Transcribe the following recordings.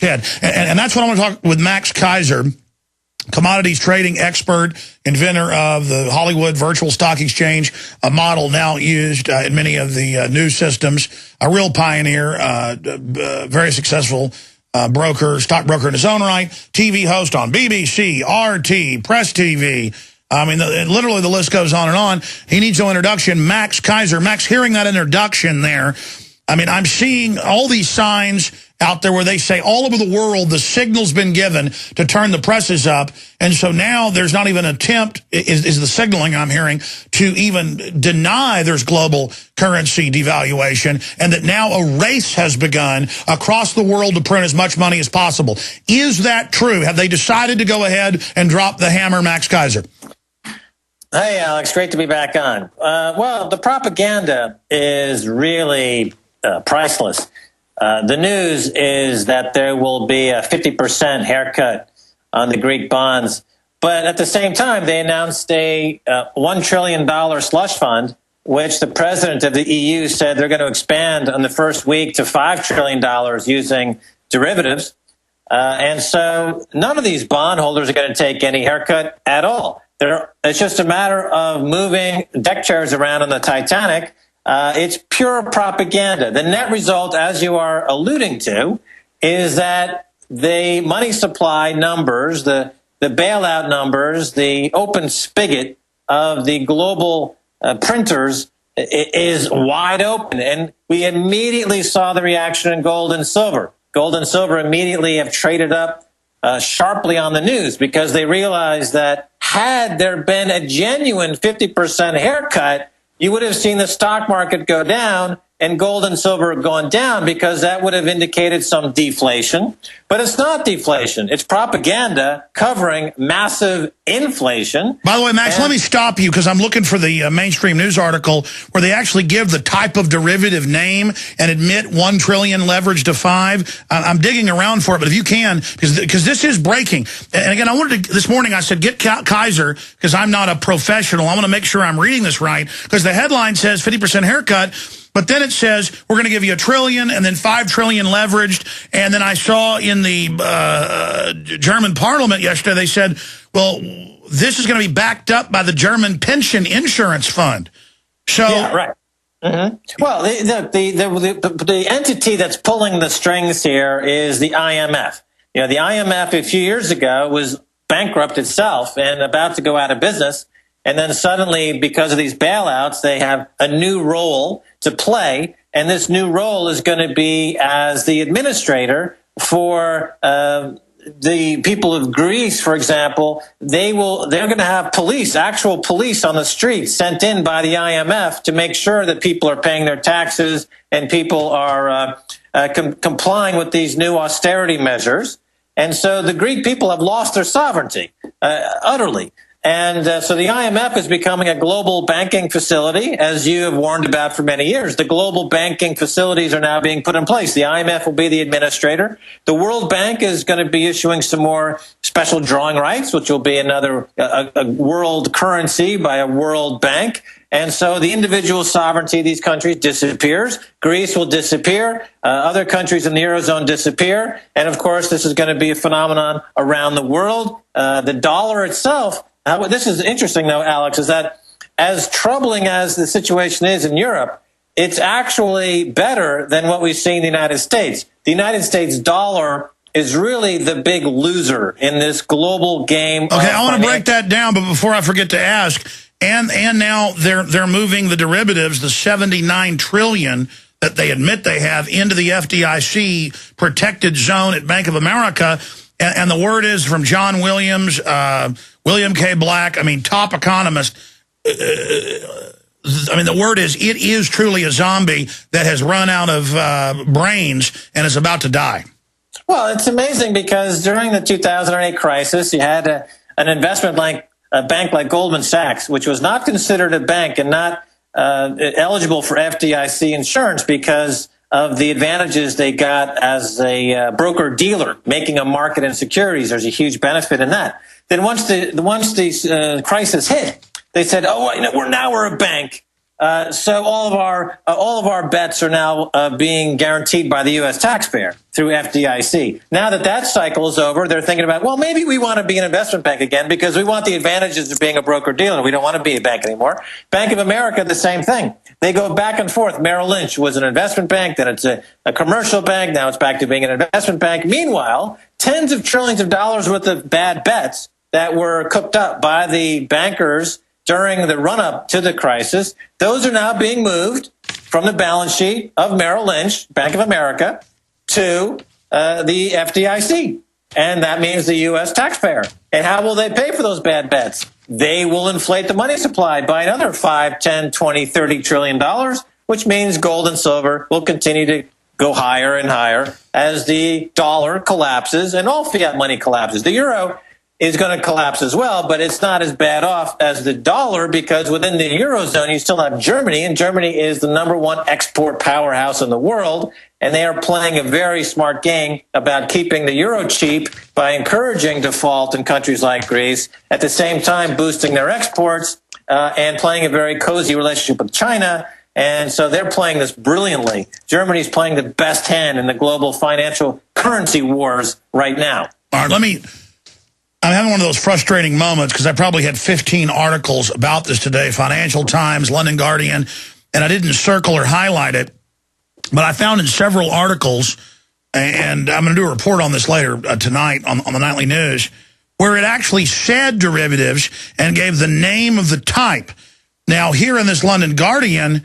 head. And that's what I want to talk with Max Keiser, commodities trading expert, inventor of the Hollywood Virtual Stock Exchange, a model now used in many of the news systems, a real pioneer, very successful stockbroker in his own right, TV host on BBC, RT, Press TV. I mean, literally the list goes on and on. He needs no introduction. Max Keiser. Max, hearing that introduction there, I mean, I'm seeing all these signs out there where they say all over the world the signal's been given to turn the presses up. And so now there's not even an attempt, is the signaling I'm hearing, to even deny there's global currency devaluation, and that now a race has begun across the world to print as much money as possible. Is that true? Have they decided to go ahead and drop the hammer, Max Keiser? Hey, Alex, great to be back on. Well, the propaganda is really priceless. The news is that there will be a 50% haircut on the Greek bonds. But at the same time, they announced a $1 trillion slush fund, which the president of the EU said they're going to expand on the first week to $5 trillion using derivatives. And so none of these bondholders are going to take any haircut at all. It's just a matter of moving deck chairs around on the Titanic. It's pure propaganda. The net result, as you are alluding to, is that the money supply numbers, the bailout numbers, the open spigot of the global printers is wide open. And we immediately saw the reaction in gold and silver. Gold and silver immediately have traded up sharply on the news because they realized that had there been a genuine 50% haircut, you would have seen the stock market go down and gold and silver have gone down because that would have indicated some deflation. But it's not deflation. It's propaganda covering massive inflation. By the way, Max, let me stop you because I'm looking for the mainstream news article where they actually give the type of derivative name and admit 1 trillion leveraged to 5. I'm digging around for it, but if you can, because this is breaking. And again, I wanted to, this morning I said, get Keiser, because I'm not a professional. I want to make sure I'm reading this right, because the headline says 50% haircut. But then it says, we're going to give you $1 trillion and then $5 trillion leveraged. And then I saw in the German parliament yesterday, they said, well, this is going to be backed up by the German pension insurance fund. So, yeah, right. Mm-hmm. Well, the entity that's pulling the strings here is the IMF. You know, the IMF a few years ago was bankrupt itself and about to go out of business. And then suddenly, because of these bailouts, they have a new role to play. And this new role is going to be as the administrator for the people of Greece, for example. They're going to have actual police on the streets sent in by the IMF to make sure that people are paying their taxes and people are complying with these new austerity measures. And so the Greek people have lost their sovereignty utterly. And so the IMF is becoming a global banking facility, as you have warned about for many years. The global banking facilities are now being put in place. The IMF will be the administrator. The World Bank is going to be issuing some more special drawing rights, which will be another a world currency by a world bank. And so the individual sovereignty of these countries disappears. Greece will disappear. Other countries in the Eurozone disappear. And, of course, this is going to be a phenomenon around the world. The dollar itself. This is interesting, though, Alex, is that as troubling as the situation is in Europe, it's actually better than what we see in the United States. The United States dollar is really the big loser in this global game. Okay, I want to break that down, but before I forget to ask, and now they're moving the derivatives, the $79 trillion that they admit they have, into the FDIC protected zone at Bank of America. And the word is from John Williams, William K. Black, top economist. The word is, it is truly a zombie that has run out of brains and is about to die. Well, it's amazing because during the 2008 crisis, you had an investment like a bank like Goldman Sachs, which was not considered a bank and not eligible for FDIC insurance because of the advantages they got as a broker-dealer, making a market in securities. There's a huge benefit in that. Then once the crisis hit, they said, we're a bank. So all of our bets are now being guaranteed by the U.S. taxpayer through FDIC. Now that that cycle is over, they're thinking about, well, maybe we want to be an investment bank again because we want the advantages of being a broker-dealer. We don't want to be a bank anymore. Bank of America, the same thing. They go back and forth. Merrill Lynch was an investment bank, then it's a commercial bank, now it's back to being an investment bank. Meanwhile, tens of trillions of dollars worth of bad bets that were cooked up by the bankers during the run-up to the crisis, those are now being moved from the balance sheet of Merrill Lynch, Bank of America, to the FDIC. And that means the U.S. taxpayer. And how will they pay for those bad bets? They will inflate the money supply by another 5, 10, 20, 30 trillion dollars, which means gold and silver will continue to go higher and higher as the dollar collapses and all fiat money collapses. The euro is going to collapse as well, but it's not as bad off as the dollar because within the Eurozone, you still have Germany, and Germany is the #1 export powerhouse in the world, and they are playing a very smart game about keeping the euro cheap by encouraging default in countries like Greece, at the same time boosting their exports and playing a very cozy relationship with China. And so they're playing this brilliantly. Germany's playing the best hand in the global financial currency wars right now. All right, I'm having one of those frustrating moments because I probably had 15 articles about this today, Financial Times, London Guardian, and I didn't circle or highlight it. But I found in several articles, and I'm going to do a report on this later tonight on the Nightly News, where it actually said derivatives and gave the name of the type. Now, here in this London Guardian,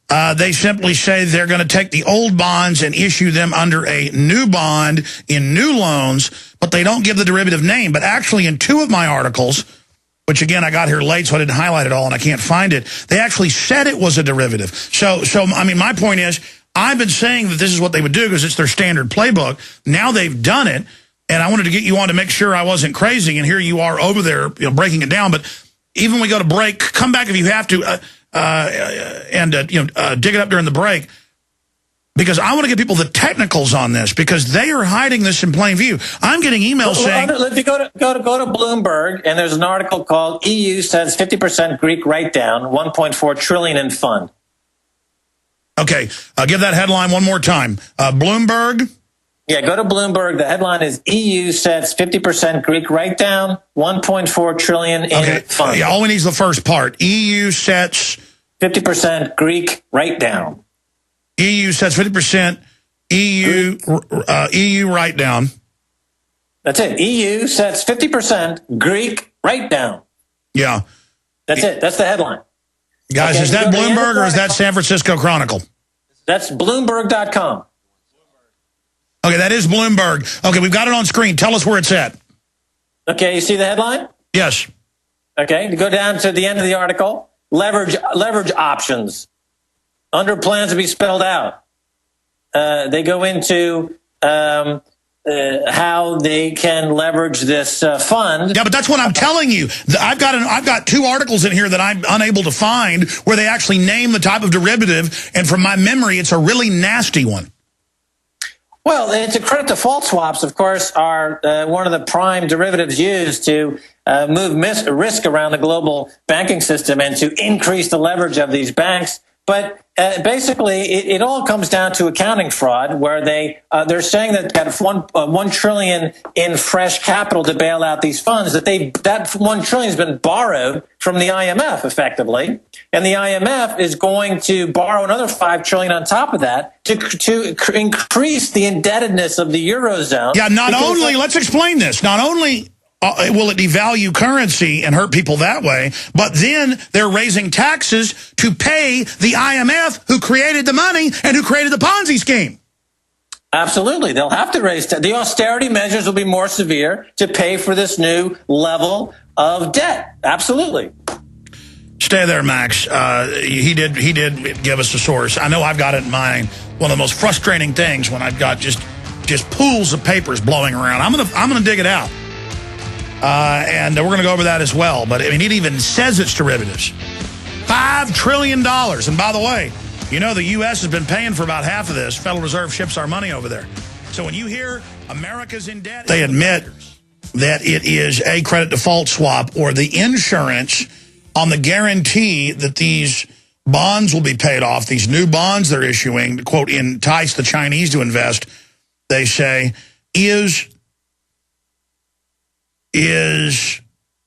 they simply say they're going to take the old bonds and issue them under a new bond in new loans, but they don't give the derivative name. But actually in two of my articles, which again, I got here late, so I didn't highlight it all and I can't find it, they actually said it was a derivative. So I mean, my point is, I've been saying that this is what they would do because it's their standard playbook. Now they've done it, and I wanted to get you on to make sure I wasn't crazy, and here you are over there, breaking it down. But even when we go to break, come back if you have to, dig it up during the break, because I want to give people the technicals on this because they are hiding this in plain view. I'm getting emails saying, if you go to Bloomberg, and there's an article called EU says 50% Greek write-down, 1.4 trillion in fund. Okay, give that headline one more time. Bloomberg. Yeah, go to Bloomberg. The headline is EU sets 50% Greek write-down, 1.4 trillion in fund. Yeah, all we need is the first part. EU sets 50% Greek write-down. EU sets 50% EU write-down. That's it. EU sets 50% Greek write-down. Yeah. That's it. That's the headline. Guys, is that Bloomberg or is that San Francisco Chronicle? That's Bloomberg.com. Okay, that is Bloomberg. Okay, we've got it on screen. Tell us where it's at. Okay, you see the headline? Yes. Okay, to go down to the end of the article. Leverage options. Under plans to be spelled out. They go into how they can leverage this fund. Yeah, but that's what I'm telling you. I've got two articles in here that I'm unable to find where they actually name the type of derivative, and from my memory, it's a really nasty one. Well, it's a credit default swaps, of course, are one of the prime derivatives used to move risk around the global banking system and to increase the leverage of these banks. But basically, it all comes down to accounting fraud, where they're saying that $1 trillion in fresh capital to bail out these funds, that $1 trillion has been borrowed from the IMF, effectively, and the IMF is going to borrow another $5 trillion on top of that to increase the indebtedness of the Eurozone. Yeah, let's explain this. Not only will it devalue currency and hurt people that way, but then they're raising taxes to pay the IMF who created the money and who created the Ponzi scheme. Absolutely. They'll have to raise the austerity measures will be more severe to pay for this new level of debt. Absolutely. Stay there, Max. He did give us a source. I know I've got it in mind. One of the most frustrating things when I've got just pools of papers blowing around. I'm gonna dig it out. And we're going to go over that as well. But, I mean, it even says it's derivatives. $5 trillion. And by the way, you know the U.S. has been paying for about half of this. Federal Reserve ships our money over there. So when you hear America's in debt, they admit that it is a credit default swap or the insurance on the guarantee that these bonds will be paid off. These new bonds they're issuing, quote, entice the Chinese to invest, they say, is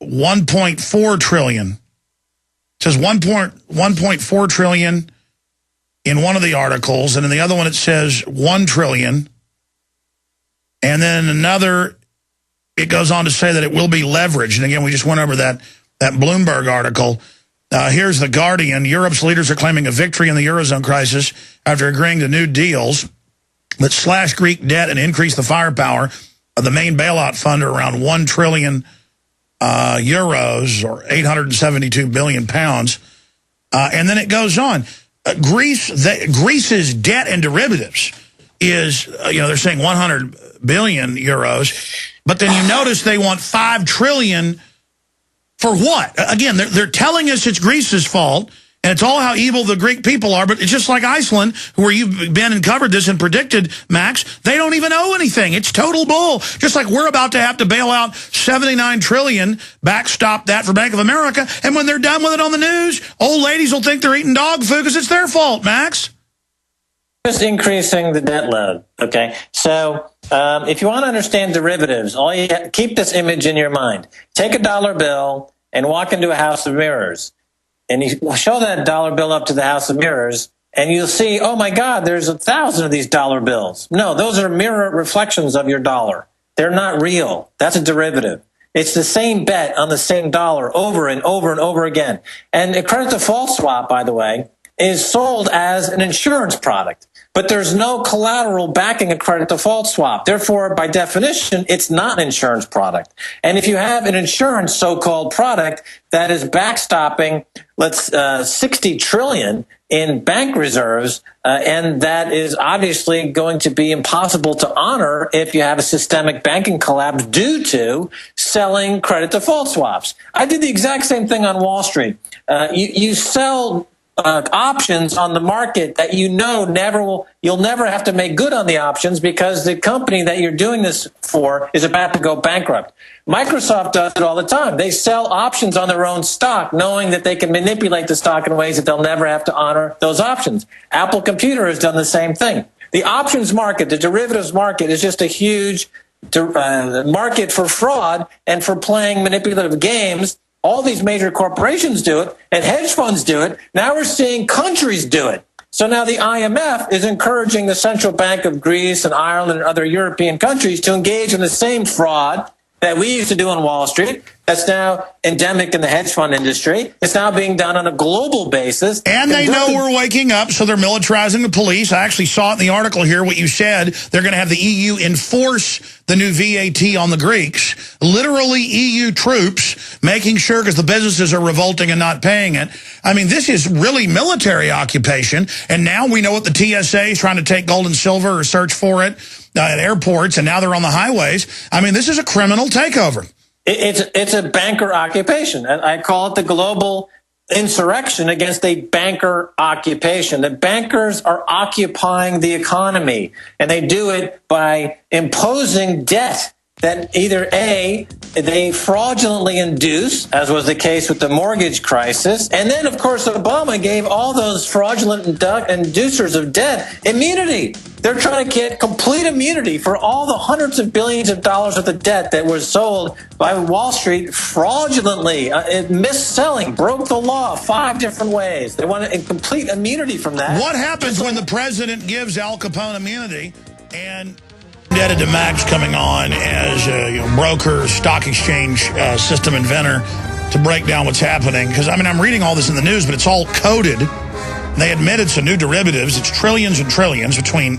1.4 trillion. It says 1.4 trillion in one of the articles, and in the other one it says 1 trillion. And then another, it goes on to say that it will be leveraged. And again, we just went over that Bloomberg article. Here's The Guardian. Europe's leaders are claiming a victory in the Eurozone crisis after agreeing to new deals that slash Greek debt and increase the firepower of the main bailout fund to around 1 trillion euros, or 872 billion pounds. And then it goes on. Greece's debt and derivatives is, they're saying 100 billion euros. But then you notice they want 5 trillion for what? Again, they're telling us it's Greece's fault, and it's all how evil the Greek people are, but it's just like Iceland, where you've been and covered this and predicted, Max, they don't even owe anything. It's total bull. Just like we're about to have to bail out 79 trillion, backstop that for Bank of America, and when they're done with it on the news, old ladies will think they're eating dog food because it's their fault, Max. Just increasing the debt load, okay? So if you want to understand derivatives, keep this image in your mind. Take a dollar bill and walk into a house of mirrors. And you show that dollar bill up to the house of mirrors, and you'll see, oh my God, there's 1,000 of these dollar bills. No, those are mirror reflections of your dollar. They're not real. That's a derivative. It's the same bet on the same dollar over and over and over again. And a credit default swap, by the way, is sold as an insurance product. But there's no collateral backing a credit default swap. Therefore, by definition, it's not an insurance product. And if you have an insurance so-called product that is backstopping, 60 trillion in bank reserves, and that is obviously going to be impossible to honor if you have a systemic banking collapse due to selling credit default swaps. I did the exact same thing on Wall Street. You sell options on the market that you'll never have to make good on the options because the company that you're doing this for is about to go bankrupt. Microsoft does it all the time. They sell options on their own stock, knowing that they can manipulate the stock in ways that they'll never have to honor those options. Apple Computer has done the same thing. The options market, the derivatives market, is just a huge market for fraud and for playing manipulative games. All these major corporations do it, and hedge funds do it. Now we're seeing countries do it. So now the IMF is encouraging the Central Bank of Greece and Ireland and other European countries to engage in the same fraud that we used to do on Wall Street. That's now endemic in the hedge fund industry. It's now being done on a global basis. And they know we're waking up, so they're militarizing the police. I actually saw it in the article here, what you said. They're going to have the EU enforce the new VAT on the Greeks. Literally EU troops making sure, because the businesses are revolting and not paying it. I mean, this is really military occupation. And now we know what the TSA is trying to take gold and silver or search for it at airports, and now they're on the highways. I mean, this is a criminal takeover. It's a banker occupation. I call it the global insurrection against a banker occupation. The bankers are occupying the economy, and they do it by imposing debt that either A, they fraudulently induce, as was the case with the mortgage crisis, and then, of course, Obama gave all those fraudulent inducers of debt immunity. They're trying to get complete immunity for all the hundreds of billions of dollars worth of debt that was sold by Wall Street fraudulently, mis-selling, broke the law 5 different ways. They want complete immunity from that. What happens when the president gives Al Capone immunity? And indebted to Max coming on as a broker, stock exchange system inventor to break down what's happening. Because, I mean, I'm reading all this in the news, but it's all coded. They admit it's a new derivatives. It's trillions and trillions between,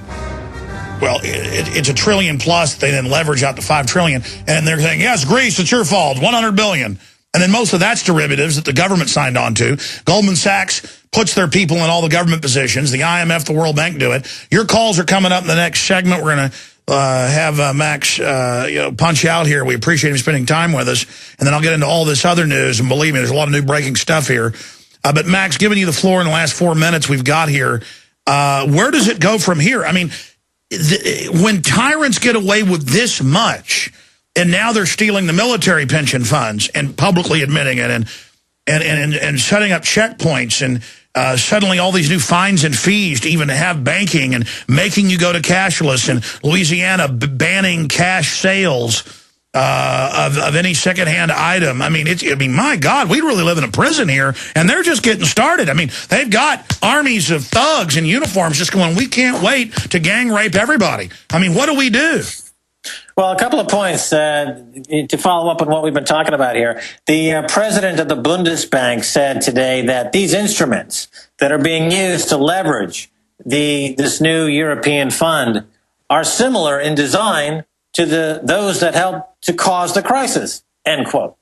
well, it's $1 trillion plus. They then leverage out to 5 trillion. And they're saying, yes, Greece, it's your fault, 100 billion. And then most of that's derivatives that the government signed on to. Goldman Sachs puts their people in all the government positions. The IMF, the World Bank do it. Your calls are coming up in the next segment. We're going to have Max punch out here. We appreciate him spending time with us. And then I'll get into all this other news. And believe me, there's a lot of new breaking stuff here. But Max, giving you the floor in the last 4 minutes we've got here, where does it go from here? I mean, when tyrants get away with this much, and now they're stealing the military pension funds and publicly admitting it, and setting up checkpoints, and suddenly all these new fines and fees to even have banking and making you go to cashless, and Louisiana banning cash sales of any secondhand item. I mean, my God, we really live in a prison here, and they're just getting started. I mean, they've got armies of thugs in uniforms just going, we can't wait to gang rape everybody. I mean, what do we do? Well, a couple of points to follow up on what we've been talking about here. The president of the Bundesbank said today that these instruments that are being used to leverage this new European fund are similar in design to those that helped to cause the crisis, end quote,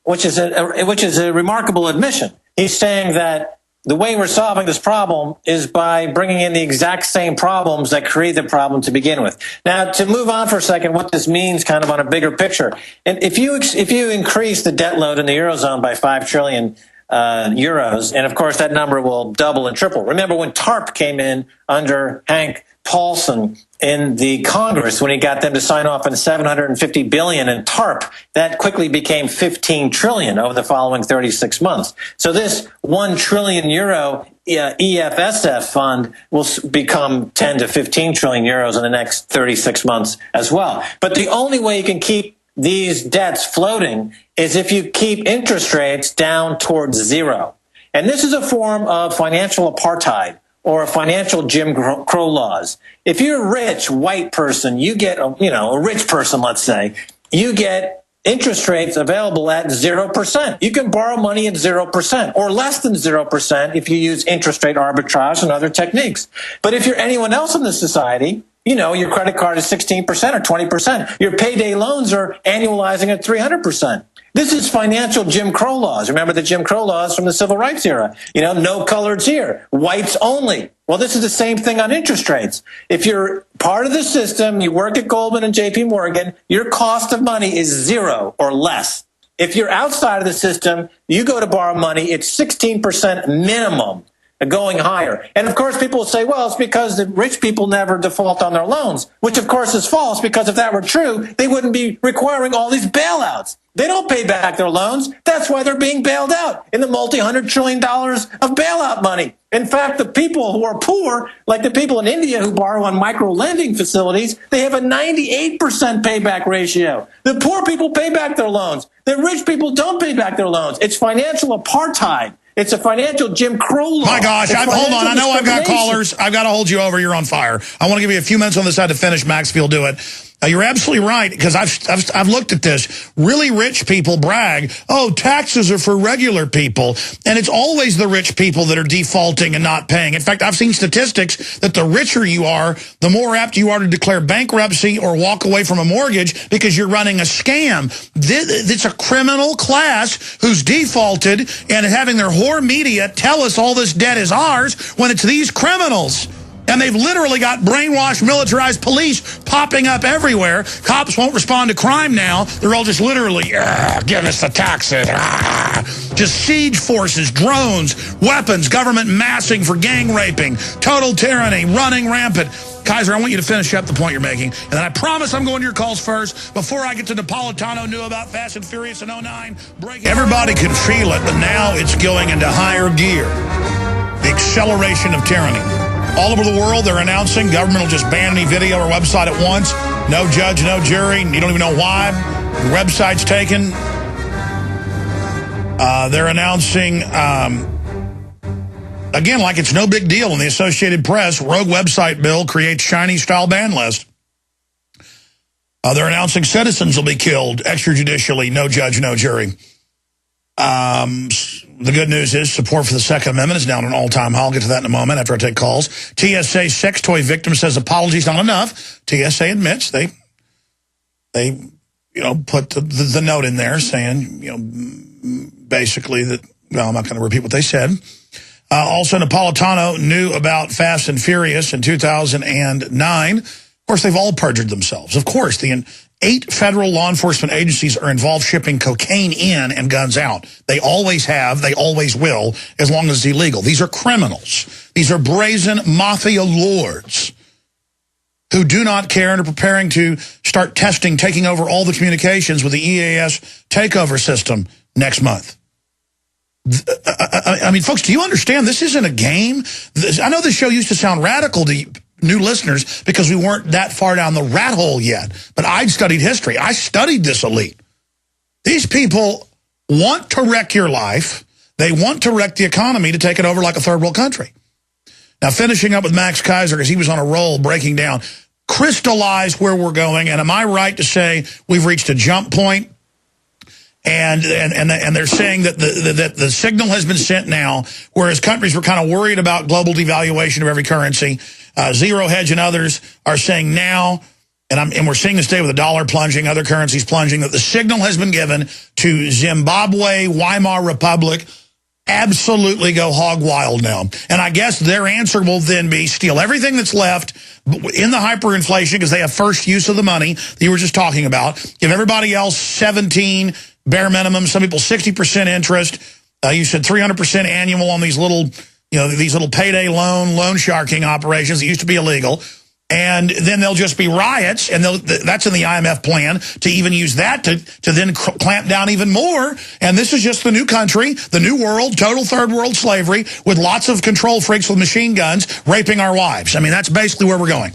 which is a remarkable admission. He's saying that the way we're solving this problem is by bringing in the exact same problems that create the problem to begin with. Now, to move on for a second, what this means kind of on a bigger picture. And if you increase the debt load in the Eurozone by 5 trillion euros, and of course that number will double and triple. Remember when TARP came in under Hank Paulson in the Congress, when he got them to sign off on 750 billion in TARP, that quickly became 15 trillion over the following 36 months. So this 1 trillion euro EFSF fund will become 10 to 15 trillion euros in the next 36 months as well. But the only way you can keep these debts floating is if you keep interest rates down towards zero. And this is a form of financial apartheid, or a financial Jim Crow laws. If you're a rich white person, you get, a rich person, let's say, you get interest rates available at 0%. You can borrow money at 0% or less than 0% if you use interest rate arbitrage and other techniques. But if you're anyone else in the society, your credit card is 16% or 20%. Your payday loans are annualizing at 300%. This is financial Jim Crow laws. Remember the Jim Crow laws from the Civil Rights era. No coloreds here, whites only. Well, this is the same thing on interest rates. If you're part of the system, you work at Goldman and JP Morgan, your cost of money is 0 or less. If you're outside of the system, you go to borrow money, it's 16% minimum, going higher. And of course, people will say, well, it's because the rich people never default on their loans, which of course is false, because if that were true, they wouldn't be requiring all these bailouts. They don't pay back their loans. That's why they're being bailed out in the multi-$100 trillion of bailout money. In fact, the people who are poor, like the people in India who borrow on micro-lending facilities, they have a 98% payback ratio. The poor people pay back their loans. The rich people don't pay back their loans. It's financial apartheid. It's a financial Jim Crow law. My gosh, hold on. I know I've got callers. I've got to hold you over. You're on fire. I want to give you a few minutes on this side to finish. Max, if you'll do it. You're absolutely right, because I've looked at this. Really rich people brag, oh, taxes are for regular people. And it's always the rich people that are defaulting and not paying. In fact, I've seen statistics that the richer you are, the more apt you are to declare bankruptcy or walk away from a mortgage because you're running a scam. It's a criminal class who's defaulted and having their whore media tell us all this debt is ours when it's these criminals. And they've literally got brainwashed, militarized police popping up everywhere. Cops won't respond to crime now. They're all just literally, give us the taxes. Just siege forces, drones, weapons, government massing for gang raping, total tyranny, running rampant. Keiser, I want you to finish up the point you're making. And then I promise I'm going to your calls first. Before I get to Napolitano knew about Fast and Furious in 09. Everybody could feel it, but now it's going into higher gear. The acceleration of tyranny. All over the world, they're announcing government will just ban any video or website at once. No judge, no jury. You don't even know why. The website's taken. They're announcing, again, like it's no big deal in the Associated Press, rogue website bill creates Chinese-style ban list. They're announcing citizens will be killed extrajudicially, no judge, no jury. The good news is support for the Second Amendment is now at an all-time high. I'll get to that in a moment after I take calls. TSA sex toy victim says apologies not enough. TSA admits they put the note in there saying, basically that, well, I'm not going to repeat what they said. Also, Napolitano knew about Fast and Furious in 2009. Of course, they've all perjured themselves. Of course, the 8 federal law enforcement agencies are involved shipping cocaine in and guns out. They always have, they always will, as long as it's illegal. These are criminals. These are brazen mafia lords who do not care and are preparing to start taking over all the communications with the EAS takeover system next month. I mean, folks, do you understand? This isn't a game. I know this show used to sound radical to new listeners because we weren't that far down the rat hole yet. But I'd studied history. I studied this elite. These people want to wreck your life. They want to wreck the economy to take it over like a third world country. Now, finishing up with Max Keiser, because he was on a roll breaking down, crystallize where we're going. And am I right to say we've reached a jump point? And they're saying that the signal has been sent now, whereas countries were kind of worried about global devaluation of every currency. Zero Hedge and others are saying now, and we're seeing this today with the dollar plunging, other currencies plunging, that the signal has been given to Zimbabwe, Weimar Republic, absolutely go hog wild now. And I guess their answer will then be steal everything that's left in the hyperinflation because they have first use of the money that you were just talking about. Give everybody else 17 bare minimum, some people 60% interest. You said 300% annual on these little, these little payday loan sharking operations that used to be illegal. And then there'll just be riots, and that's in the IMF plan, to even use that to then clamp down even more. And this is just the new country, the new world, total third world slavery, with lots of control freaks with machine guns raping our wives. I mean, that's basically where we're going.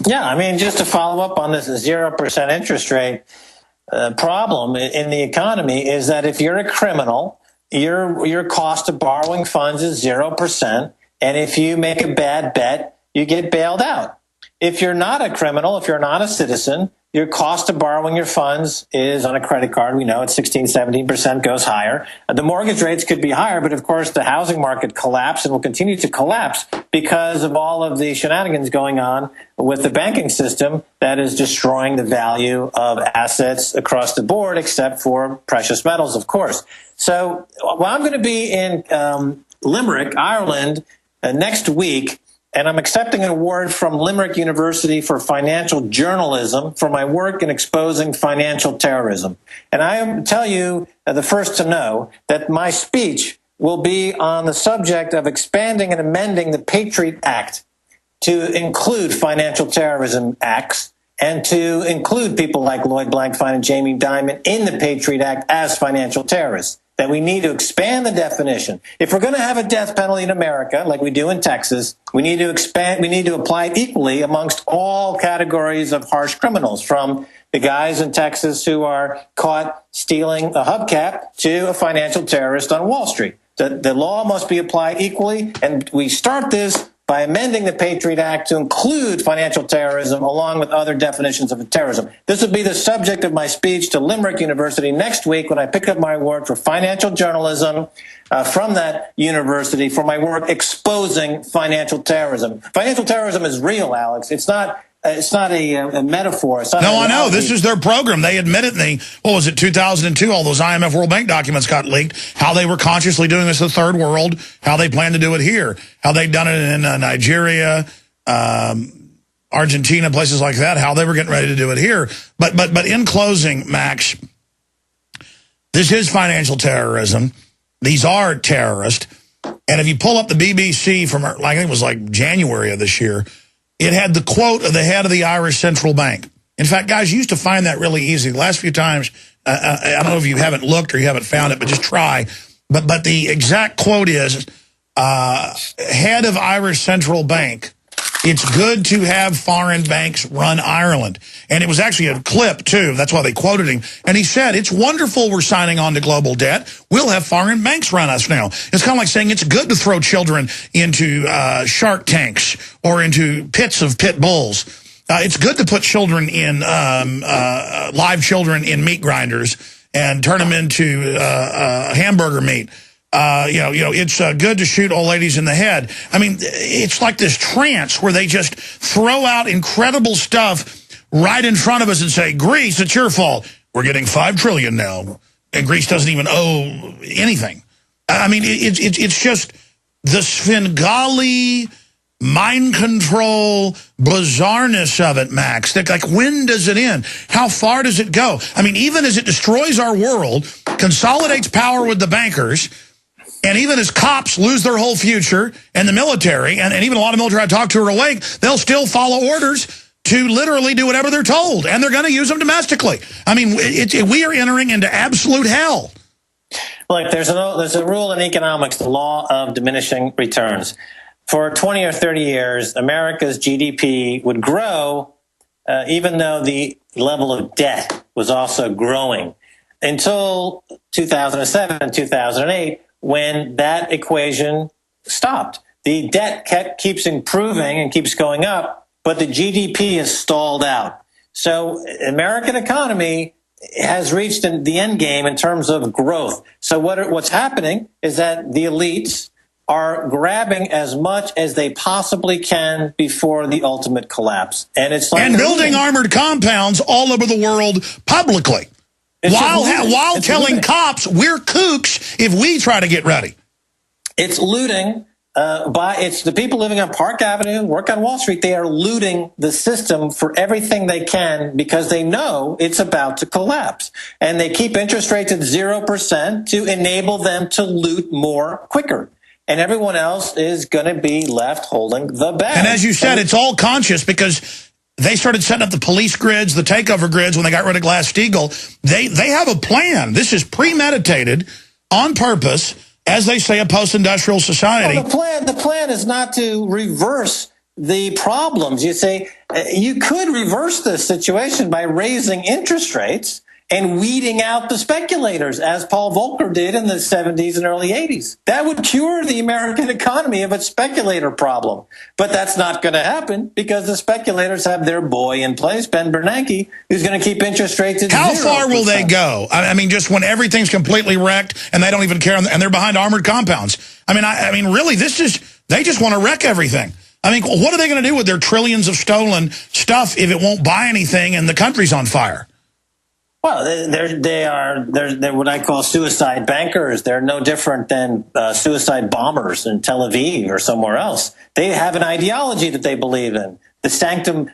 Yeah, I mean, just to follow up on this 0% interest rate problem in the economy is that if you're a criminal, your cost of borrowing funds is 0%, and if you make a bad bet, you get bailed out. If you're not a criminal, if you're not a citizen, your cost of borrowing your funds is on a credit card. We know it's 16, 17% goes higher. The mortgage rates could be higher, but of course the housing market collapsed and will continue to collapse because of all of the shenanigans going on with the banking system that is destroying the value of assets across the board, except for precious metals, of course. So I'm going to be in Limerick, Ireland, next week. And I'm accepting an award from Limerick University for financial journalism for my work in exposing financial terrorism. And I tell you, the first to know, that my speech will be on the subject of expanding and amending the Patriot Act to include financial terrorism acts and to include people like Lloyd Blankfein and Jamie Dimon in the Patriot Act as financial terrorists. That we need to expand the definition. If we're going to have a death penalty in America, like we do in Texas, we need to apply it equally amongst all categories of harsh criminals, from the guys in Texas who are caught stealing a hubcap to a financial terrorist on Wall Street. The law must be applied equally, and we start this by amending the Patriot Act to include financial terrorism along with other definitions of terrorism. This will be the subject of my speech to Limerick University next week when I pick up my award for financial journalism from that university for my work exposing financial terrorism. Financial terrorism is real, Alex. It's not a metaphor. It's not no, I know. This is their program. They admit it in what was it, 2002, all those IMF World Bank documents got leaked, how they were consciously doing this in the third world, how they plan to do it here, how they'd done it in Nigeria, Argentina, places like that, how they were getting ready to do it here. But in closing, Max, this is financial terrorism. These are terrorists. And if you pull up the BBC from, I think it was like January of this year, it had the quote of the head of the Irish Central Bank. In fact, guys, you used to find that really easy. The last few times, I don't know if you haven't looked or you haven't found it, but just try. But the exact quote is, head of Irish Central Bank, it's good to have foreign banks run Ireland. And it was actually a clip, too. That's why they quoted him. And he said, it's wonderful we're signing on to global debt. We'll have foreign banks run us now. It's kind of like saying it's good to throw children into shark tanks or into pits of pit bulls. It's good to put children in, live children in meat grinders and turn them into hamburger meat. It's good to shoot old ladies in the head. I mean, it's like this trance where they just throw out incredible stuff right in front of us and say, Greece, it's your fault. We're getting $5 trillion now. And Greece doesn't even owe anything. I mean, it's just the Svengali mind control bizarreness of it, Max. Like, when does it end? How far does it go? I mean, even as it destroys our world, consolidates power with the bankers, and even as cops lose their whole future, and the military, and even a lot of military I talk to are awake, they'll still follow orders to literally do whatever they're told, and they're going to use them domestically. I mean, we are entering into absolute hell. Look, there's a rule in economics, the law of diminishing returns. For 20 or 30 years, America's GDP would grow even though the level of debt was also growing until 2007, 2008, when that equation stopped. The debt keeps improving and keeps going up, but the GDP is stalled out. So American economy has reached the end game in terms of growth. So what's happening is that the elites are grabbing as much as they possibly can before the ultimate collapse. And it's like building armored compounds all over the world publicly. While telling cops we're kooks if we try to get ready. It's looting. It's the people living on Park Avenue, work on Wall Street. They are looting the system for everything they can because they know it's about to collapse. And they keep interest rates at 0% to enable them to loot more quicker. And everyone else is going to be left holding the bag. And as you said, it's all conscious because they started setting up the police grids, the takeover grids when they got rid of Glass-Steagall. They have a plan. This is premeditated on purpose, as they say, a post-industrial society. Well, the plan is not to reverse the problems. You say you could reverse this situation by raising interest rates and weeding out the speculators, as Paul Volcker did in the 70s and early 80s. That would cure the American economy of its speculator problem. But that's not going to happen because the speculators have their boy in place, Ben Bernanke, who's going to keep interest rates at 0%. How far will they go? I mean, just when everything's completely wrecked and they don't even care, and they're behind armored compounds. I mean, really, they just want to wreck everything. I mean, what are they going to do with their trillions of stolen stuff if it won't buy anything and the country's on fire? Well, they're what I call suicide bankers. They're no different than suicide bombers in Tel Aviv or somewhere else. They have an ideology that they believe in, the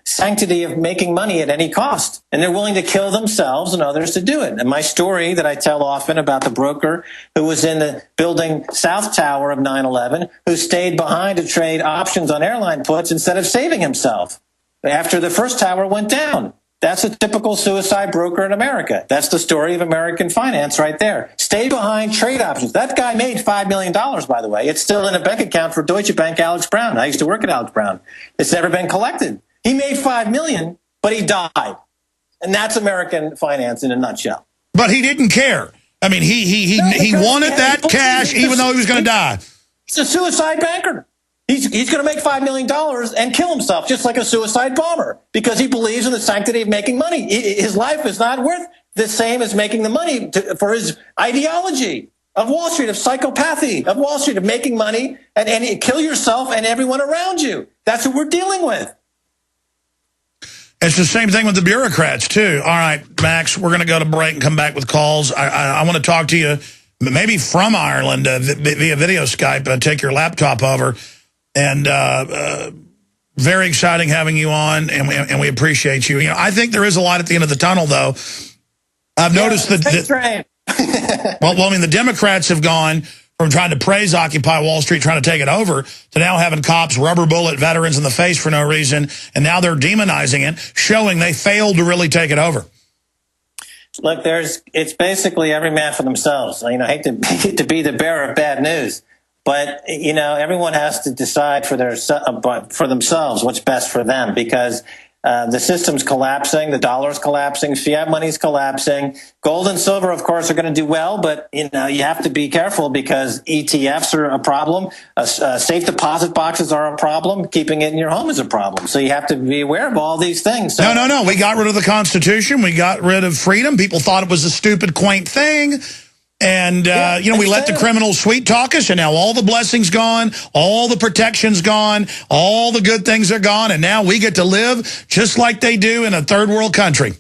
sanctity of making money at any cost. And they're willing to kill themselves and others to do it. And my story that I tell often about the broker who was in the building South Tower of 9/11, who stayed behind to trade options on airline puts instead of saving himself after the first tower went down. That's a typical suicide broker in America. That's the story of American finance right there. Stay behind trade options. That guy made $5 million, by the way. It's still in a bank account for Deutsche Bank, Alex Brown. I used to work at Alex Brown. It's never been collected. He made $5 million, but he died. And that's American finance in a nutshell. But he didn't care. I mean, he wanted that cash even though he was going to die. He's a suicide banker. He's going to make $5 million and kill himself just like a suicide bomber because he believes in the sanctity of making money. His life is not worth the same as making the money for his ideology of Wall Street, of psychopathy, of Wall Street, of making money and kill yourself and everyone around you. That's what we're dealing with. It's the same thing with the bureaucrats, too. All right, Max, we're going to go to break and come back with calls. I want to talk to you maybe from Ireland via video Skype. Take your laptop over. And very exciting having you on, and we appreciate you. You know, I think there is a light at the end of the tunnel, though. I've noticed that. Well, I mean, the Democrats have gone from trying to praise Occupy Wall Street, trying to take it over, to now having cops rubber bullet veterans in the face for no reason, and now they're demonizing it, showing they failed to really take it over. Look, it's basically every man for themselves. You know, I hate to be the bearer of bad news. But, you know, everyone has to decide for themselves what's best for them because the system's collapsing, the dollar's collapsing, fiat money's collapsing. Gold and silver, of course, are going to do well, but, you know, you have to be careful because ETFs are a problem. Safe deposit boxes are a problem. Keeping it in your home is a problem. So you have to be aware of all these things. So, No. We got rid of the Constitution. We got rid of freedom. People thought it was a stupid, quaint thing. And, you know, we let the criminals sweet talk us, and now all the blessings gone, all the protection's gone, all the good things are gone, and now we get to live just like they do in a third world country.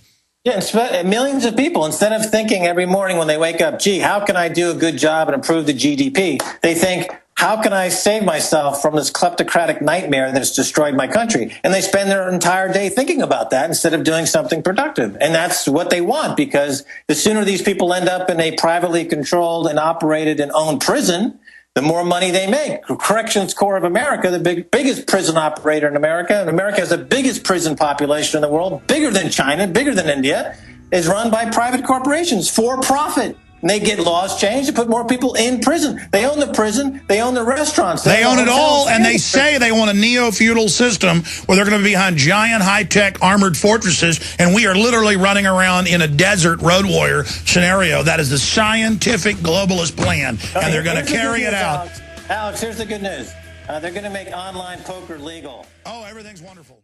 Yeah, millions of people, instead of thinking every morning when they wake up, gee, how can I do a good job and improve the GDP? They think, how can I save myself from this kleptocratic nightmare that's destroyed my country? And they spend their entire day thinking about that instead of doing something productive. And that's what they want, because the sooner these people end up in a privately controlled and operated and owned prison, the more money they make. Corrections Corps of America, the biggest prison operator in America, and America has the biggest prison population in the world, bigger than China, bigger than India, is run by private corporations for profit. and they get laws changed to put more people in prison. They own the prison. They own the restaurants. They own it all, and they say they want a neo-feudal system where they're going to be behind giant, high-tech armored fortresses, and we are literally running around in a desert road warrior scenario. That is the scientific globalist plan, and they're going to carry it out. Alex, here's the good news. They're going to make online poker legal. Oh, everything's wonderful.